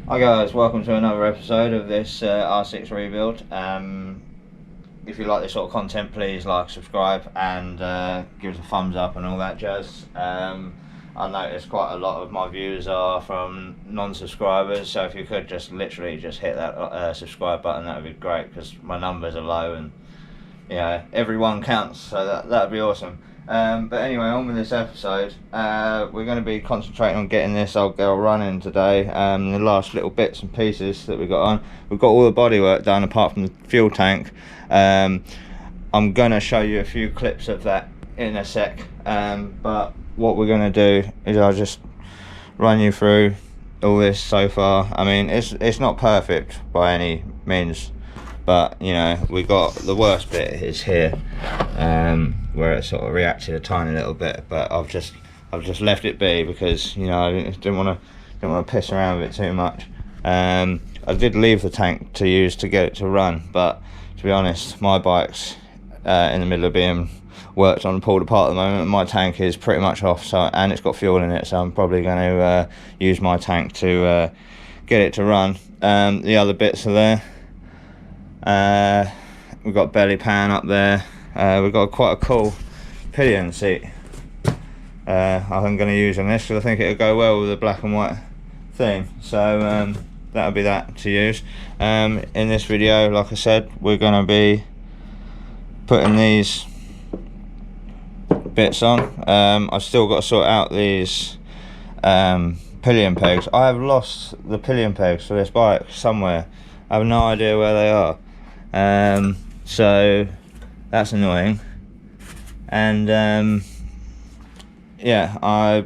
Hi guys, welcome to another episode of this R6 rebuild. If you like this sort of content, please like, subscribe and give us a thumbs up and all that jazz. I noticed quite a lot of my views are from non-subscribers, so if you could just literally just hit that subscribe button, that would be great, because my numbers are low and everyone counts, so that would be awesome. But anyway, on with this episode. We're going to be concentrating on getting this old girl running today. The last little bits and pieces that we got on. We've got all the bodywork done apart from the fuel tank. I'm going to show you a few clips of that in a sec. But what we're going to do is I'll just run you through all this so far. I mean, it's not perfect by any means, but you know, we got the worst bit is here, where it sort of reacted a tiny little bit, but I've just left it be because, you know, I didn't want to piss around with it too much. I did leave the tank to use to get it to run, but to be honest, my bike's in the middle of being worked on and pulled apart at the moment, and my tank is pretty much off, so, and it's got fuel in it, so I'm probably going to use my tank to get it to run. The other bits are there. We've got belly pan up there. We've got quite a cool pillion seat. I'm going to use on this because I think it'll go well with the black and white theme, so that'll be that to use. In this video, like I said, we're going to be putting these bits on. I've still got to sort out these pillion pegs. I have lost the pillion pegs for this bike somewhere. I have no idea where they are, so that's annoying. And yeah, I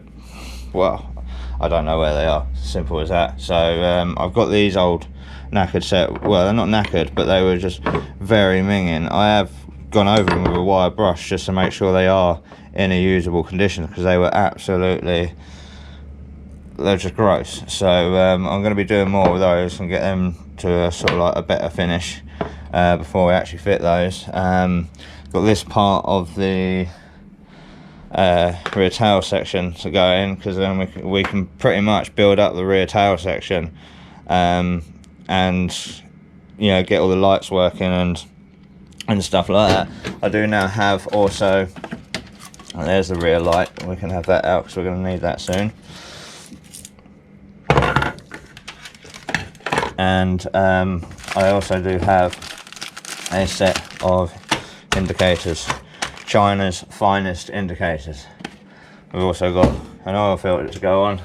don't know where they are, simple as that. So I've got these old knackered set, well, they're not knackered, but they were just very minging. I have gone over them with a wire brush just to make sure they are in a usable condition, because they were absolutely, they're just gross. So I'm going to be doing more with those and get them to a sort of like a better finish before we actually fit those. Got this part of the rear tail section to go in, because then we can pretty much build up the rear tail section, and you know, get all the lights working and stuff like that. I do now have also, oh, there's the rear light, we can have that out because we're going to need that soon. And I also do have a set of indicators, China's finest indicators. We've also got an oil filter to go on,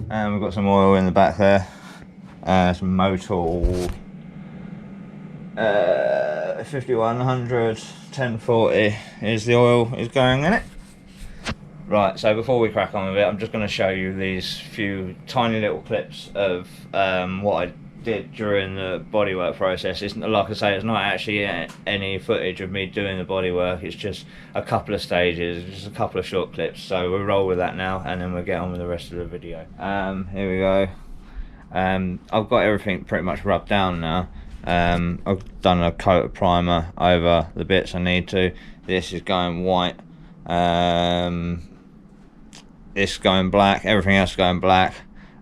and we've got some oil in the back there. Some Motul 5100 1040 is the oil is going in it. Right, so before we crack on with it, I'm just going to show you these few tiny little clips of what I did during the bodywork process. It's, like I say, it's not actually any footage of me doing the bodywork, it's just a couple of stages, just a couple of short clips. So we'll roll with that now, and then we'll get on with the rest of the video. Here we go. I've got everything pretty much rubbed down now. I've done a coat of primer over the bits I need to. This is going white, this is going black, everything else is going black.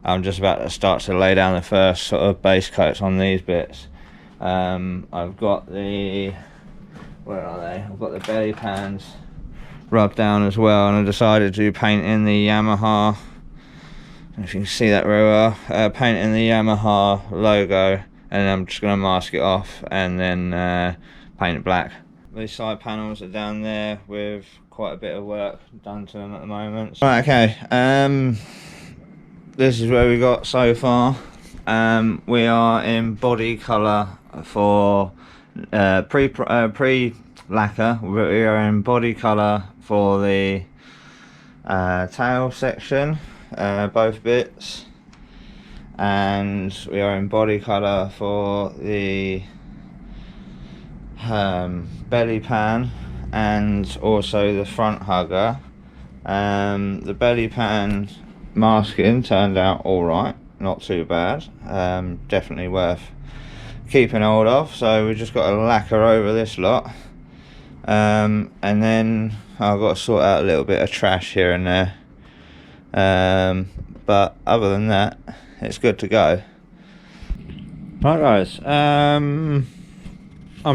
I'm just about to start to lay down the first sort of base coats on these bits. I've got the, where are they? I've got the belly pans rubbed down as well, and I decided to paint in the Yamaha, if you can see that very well, paint in the Yamaha logo, and I'm just going to mask it off and then paint it black. These side panels are down there with quite a bit of work done to them at the moment. Right, okay, this is where we got so far. We are in body colour for pre-lacquer. We are in body colour for the tail section, both bits, and we are in body colour for the belly pan and also the front hugger. The belly pan masking turned out alright, not too bad, definitely worth keeping hold of. So we just got to lacquer over this lot, and then I've got to sort out a little bit of trash here and there, but other than that it's good to go. Right guys, I'm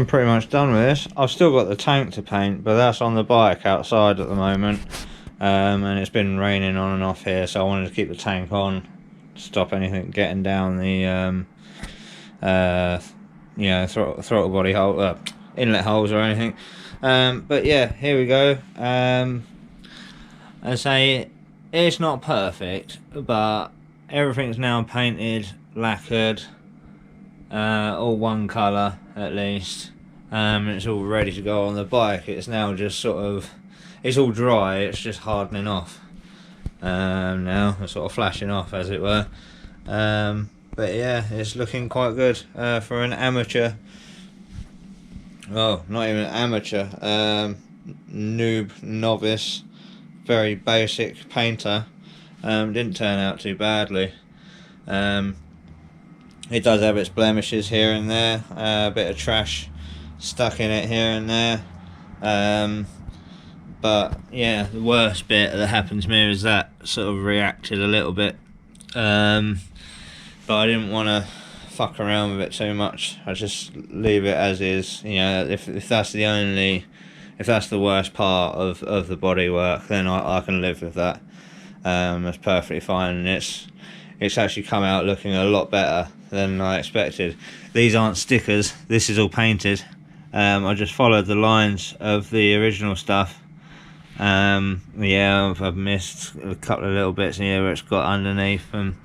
pretty much done with this. I've still got the tank to paint, but that's on the bike outside at the moment, and it's been raining on and off here, so I wanted to keep the tank on to stop anything getting down the you know, throttle body hole, inlet holes or anything. But yeah, here we go. I say it's not perfect, but everything's now painted, lacquered, all one colour at least. It's all ready to go on the bike. It's now just sort of, it's all dry, it's just hardening off. Now it's sort of flashing off, as it were. But yeah, it's looking quite good for an amateur. Well, not even an amateur, noob, novice, very basic painter. Didn't turn out too badly. It does have its blemishes here and there, a bit of trash stuck in it here and there. But yeah, the worst bit that happened to me was that sort of reacted a little bit. But I didn't want to fuck around with it too much. I just leave it as is. You know, if that's the only, if that's the worst part of the bodywork, then I can live with that. That's perfectly fine, and it's actually come out looking a lot better than I expected. These aren't stickers. This is all painted. I just followed the lines of the original stuff. Yeah, I've missed a couple of little bits in here where it's got underneath and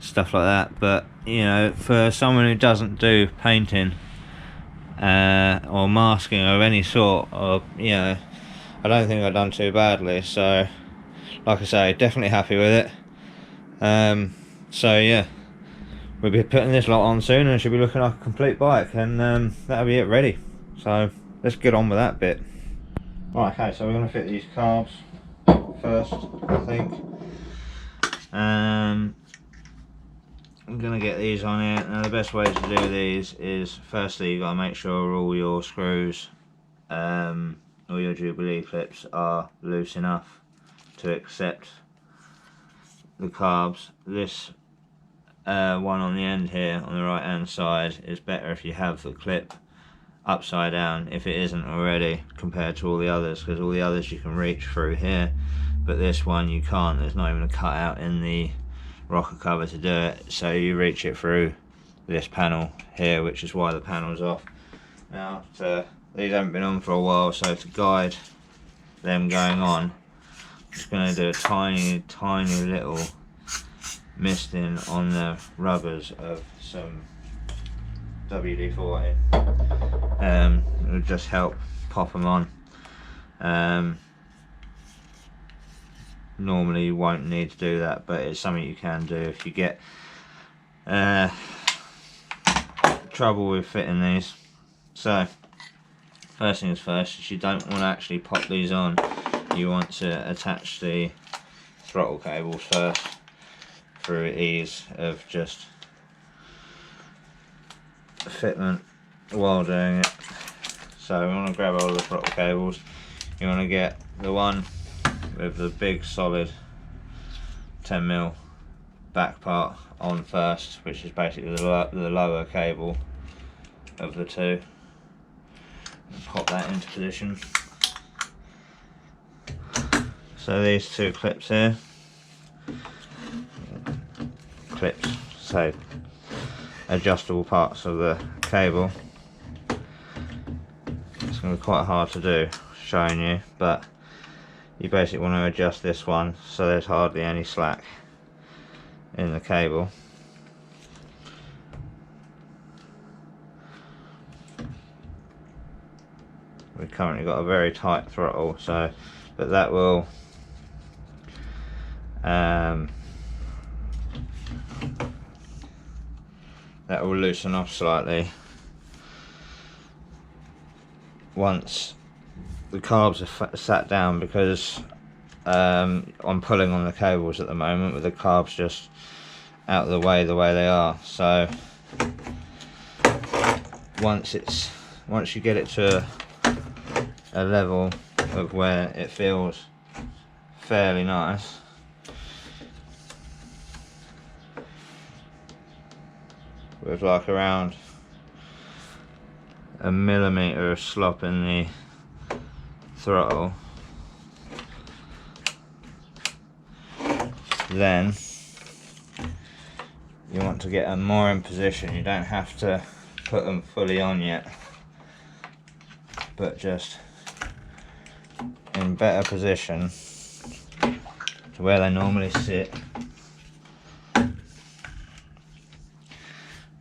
stuff like that, but you know, for someone who doesn't do painting or masking of any sort, or you know, I don't think I've done too badly. So like I say, definitely happy with it. So yeah, we'll be putting this lot on soon and it should be looking like a complete bike, and that'll be it ready. So let's get on with that bit. Right, okay, so we're going to fit these carbs first, I think. I'm going to get these on here. Now the best way to do these is, firstly you've got to make sure all your screws, all your Jubilee clips are loose enough to accept the carbs. This one on the end here on the right hand side is better if you have the clip upside down, if it isn't already, compared to all the others, because all the others you can reach through here, but this one you can't. There's not even a cutout in the rocker cover to do it, so you reach it through this panel here, which is why the panel's off. Now these haven't been on for a while, so to guide them going on, I'm just going to do a tiny little misting on the rubbers of some WD-40. It'll just help pop them on. Normally you won't need to do that, but it's something you can do if you get trouble with fitting these. So first things first, is you don't want to actually pop these on. You want to attach the throttle cables first, through ease of just fitment while doing it. So we want to grab all the throttle cables. You want to get the one with the big solid 10mm back part on first, which is basically the lower cable of the two. And pop that into position. So these two clips here, so adjustable parts of the cable. It's going to be quite hard to do showing you, but you basically want to adjust this one so there's hardly any slack in the cable. We've currently got a very tight throttle, so but that will loosen off slightly once the carbs are sat down, because I'm pulling on the cables at the moment with the carbs just out of the way they are. So once you get it to a level of where it feels fairly nice, with like around a millimetre of slop in the throttle, then you want to get them more in position. You don't have to put them fully on yet, but just in better position to where they normally sit, and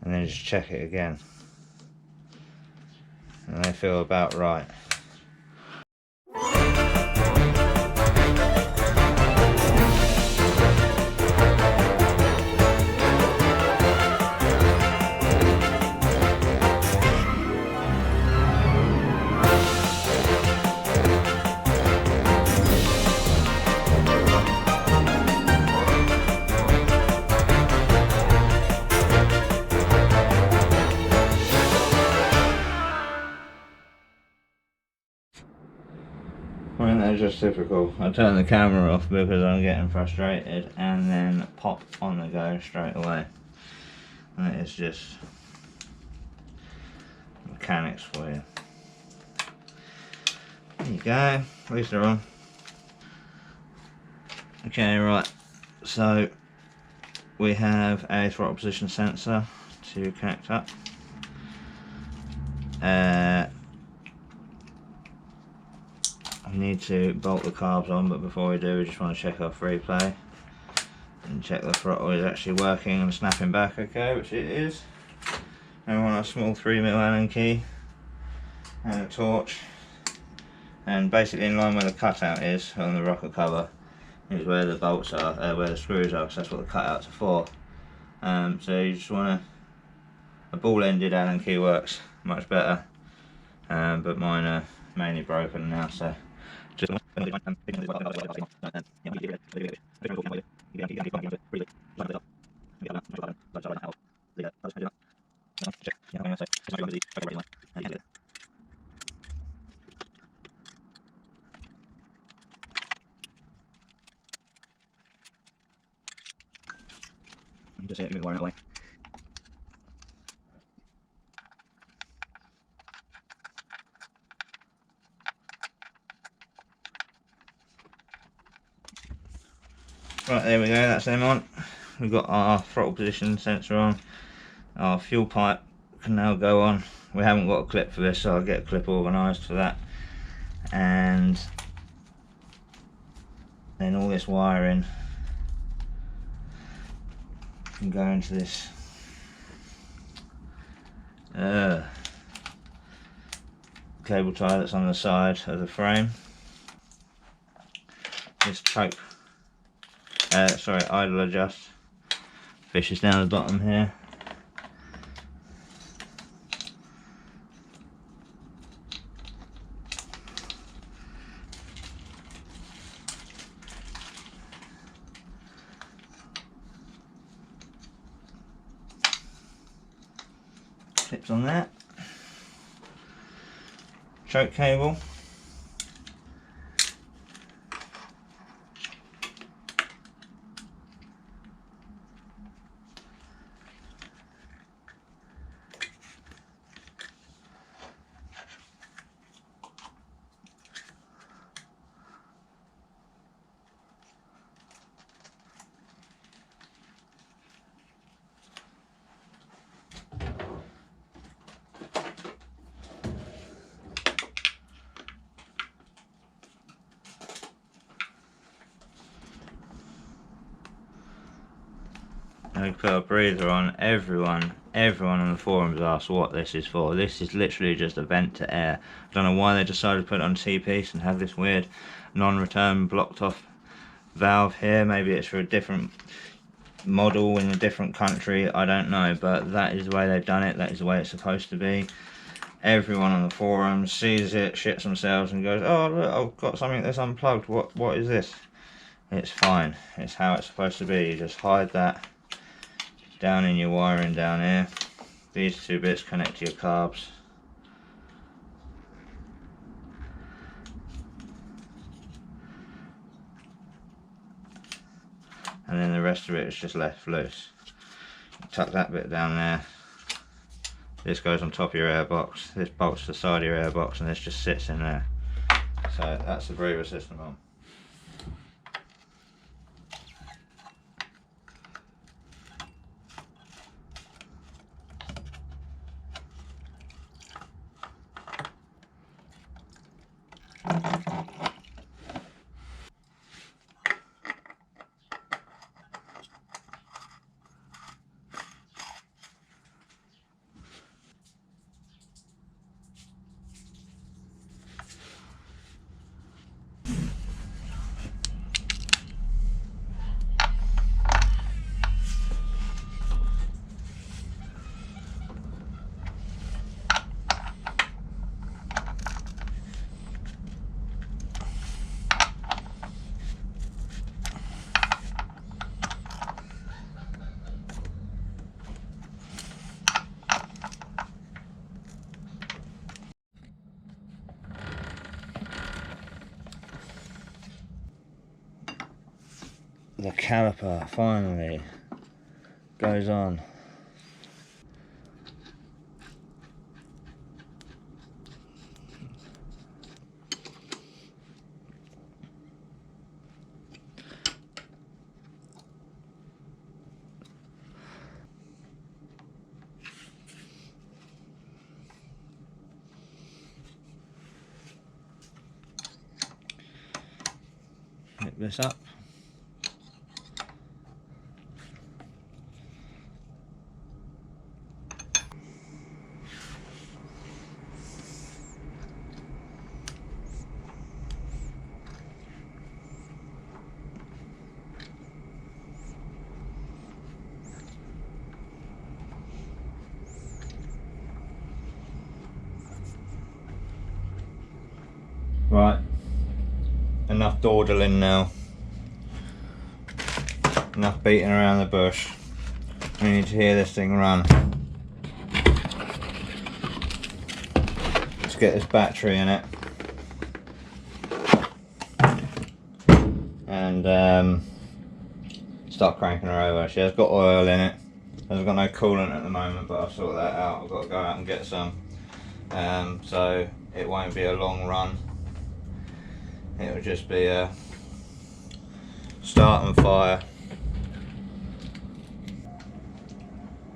then just check it again, and they feel about right. I think that's just typical. I turn the camera off because I'm getting frustrated, and then pop on the go straight away. And it's just mechanics for you. There you go, at least they're on. Okay, right, so we have a throttle position sensor to connect up. We need to bolt the carbs on, but before we do, we just want to check our free play and check the throttle is actually working and snapping back okay, which it is. And we want a small 3mm Allen key and a torch, and basically in line where the cutout is on the rocker cover is where the bolts are, where the screws are, because that's what the cutouts are for. So you just want a ball-ended Allen key works much better, but mine are mainly broken now, so just move the wire away. Right, there we go, that's them on. We've got our throttle position sensor on. Our fuel pipe can now go on. We haven't got a clip for this, so I'll get a clip organised for that. And then all this wiring can go into this cable tie that's on the side of the frame. This choke, idle adjust, fishes down the bottom here. Clips on that. Choke cable. We put a breather on. Everyone on the forums asked what this is for. This is literally just a vent to air. I don't know why they decided to put it on T-piece and have this weird non-return blocked off valve here. Maybe it's for a different model in a different country, I don't know, but that is the way they've done it. That is the way it's supposed to be. Everyone on the forums sees it, shits themselves and goes, oh look, I've got something that's unplugged, what is this? It's fine, it's how it's supposed to be. You just hide that down in your wiring down here. These two bits connect to your carbs. And then the rest of it is just left loose. Tuck that bit down there, This goes on top of your airbox, this bolts to the side of your airbox, and this just sits in there. So that's the breather system on. The caliper finally goes on. Pick this up. Right, enough dawdling now, enough beating around the bush. We need to hear this thing run. Let's get this battery in it and start cranking her over. She has got oil in it, hasn't got no coolant at the moment, but I'll sort that out. I've got to go out and get some, so it won't be a long run. It'll just be a start and fire.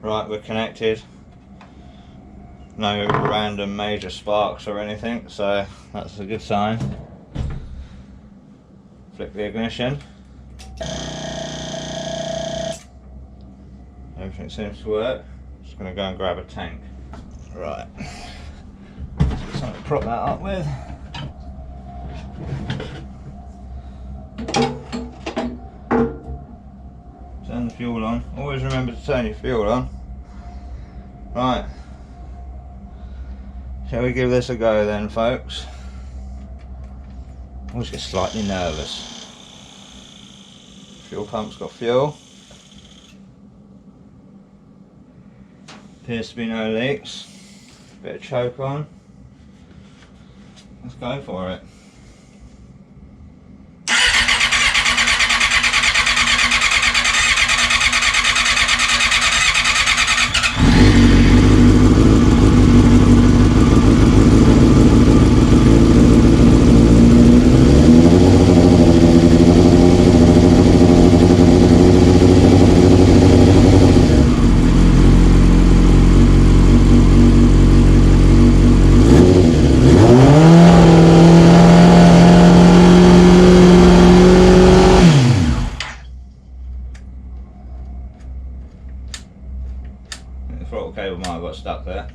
Right, we're connected. No random major sparks or anything, so that's a good sign. Flick the ignition. Everything seems to work. Just gonna go and grab a tank. Right. Something to prop that up with. Turn the fuel on. Always remember to turn your fuel on. Right. Shall we give this a go then, folks? I always get slightly nervous. Fuel pump's got fuel. Appears to be no leaks. Bit of choke on. Let's go for it. The throttle cable might have got stuck there.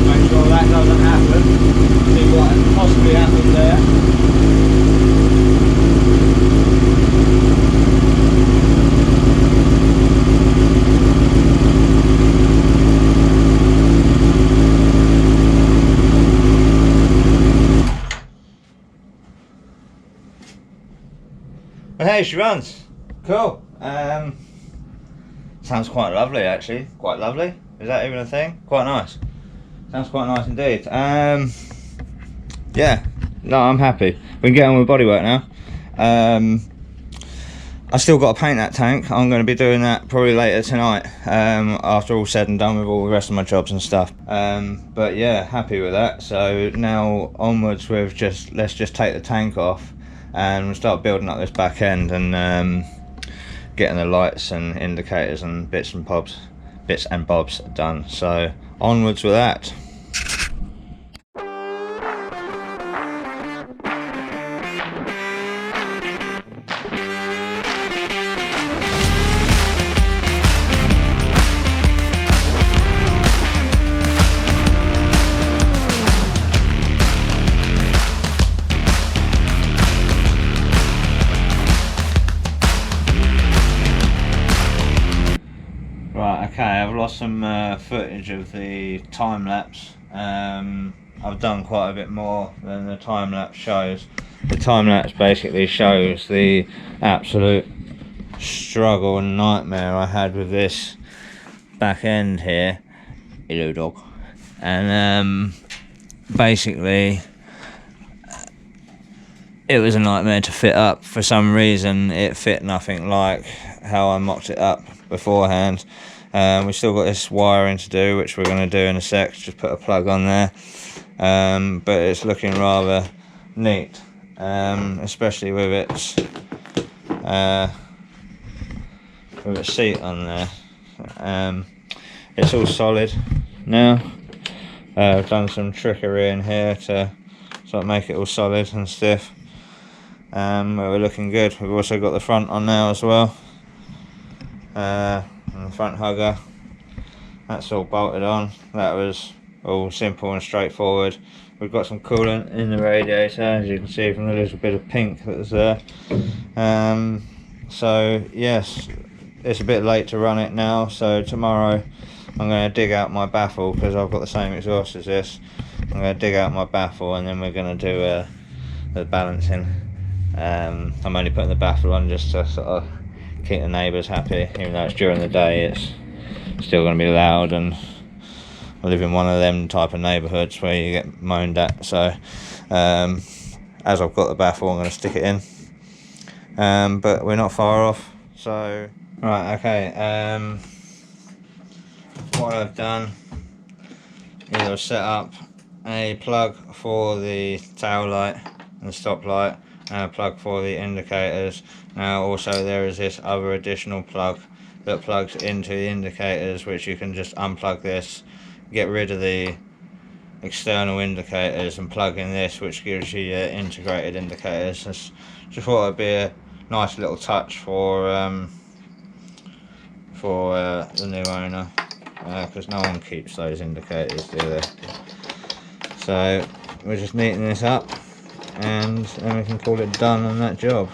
Make sure that doesn't happen. See what possibly happened there. But hey, she runs. Cool. Sounds quite lovely actually. Quite lovely. Is that even a thing? Quite nice. Sounds quite nice indeed. Yeah, no, I'm happy. We can get on with bodywork now. I still got to paint that tank. I'm going to be doing that probably later tonight, after all said and done with all the rest of my jobs and stuff. But yeah, happy with that. So now onwards with let's just take the tank off and we'll start building up this back end and getting the lights and indicators and bits and bobs done. So onwards with that. Right, okay, I've lost some footage of the time lapse. I've done quite a bit more than the time lapse shows. The time lapse basically shows the absolute struggle and nightmare I had with this back end here. Hello, dog. And basically it was a nightmare to fit up. For some reason it fit nothing like how I mocked it up beforehand. We've still got this wiring to do, which we're going to do in a sec. Just put a plug on there, but it's looking rather neat, especially with its seat on there. It's all solid now. I've done some trickery in here to sort of make it all solid and stiff. We're looking good. We've also got the front on now as well. And the front hugger, that's all bolted on. That was all simple and straightforward. We've got some coolant in the radiator, as you can see from the little bit of pink that was there. So yes, it's a bit late to run it now, so tomorrow I'm going to dig out my baffle, because I've got the same exhaust as this. I'm going to dig out my baffle and then we're going to do the balancing. I'm only putting the baffle on just to sort of keep the neighbours happy, even though it's during the day. It's still going to be loud, and I live in one of them type of neighbourhoods where you get moaned at. So as I've got the baffle, I'm going to stick it in, but we're not far off. So right, okay, what I've done is I've set up a plug for the tail light and the stop light, and a plug for the indicators. Now also there is this other additional plug that plugs into the indicators, which you can just unplug this, get rid of the external indicators and plug in this, which gives you your integrated indicators. Just thought it'd be a nice little touch for the new owner, because no one keeps those indicators, do they? So we're just neatening this up, and then we can call it done on that job.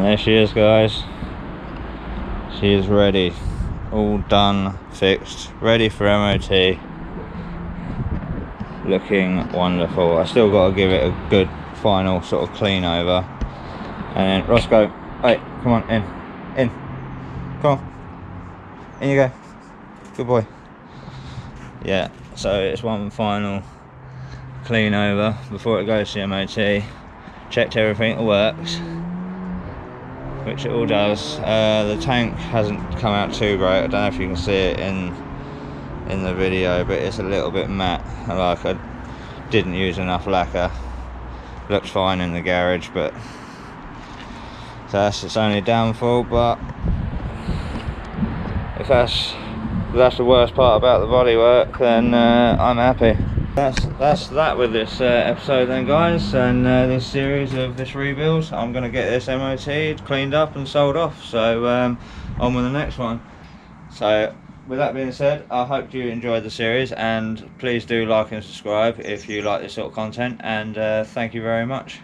there she is, guys. She is ready, all done, fixed, ready for MOT. Looking wonderful. I still got to give it a good final sort of clean over. And then Roscoe, hey, come on, in, come on, in you go, good boy. Yeah, so it's one final clean over before it goes to MOT. Checked everything works, which it all does. The tank hasn't come out too great. I don't know if you can see it in the video, but it's a little bit matte. Like, I didn't use enough lacquer. Looks fine in the garage, but so that's its only downfall. But if that's the worst part about the bodywork, then I'm happy. That's that with this episode then, guys, and this series of this rebuild. I'm going to get this MOT'd, cleaned up and sold off, so on with the next one. So with that being said, I hope you enjoyed the series, and please do like and subscribe if you like this sort of content, and thank you very much.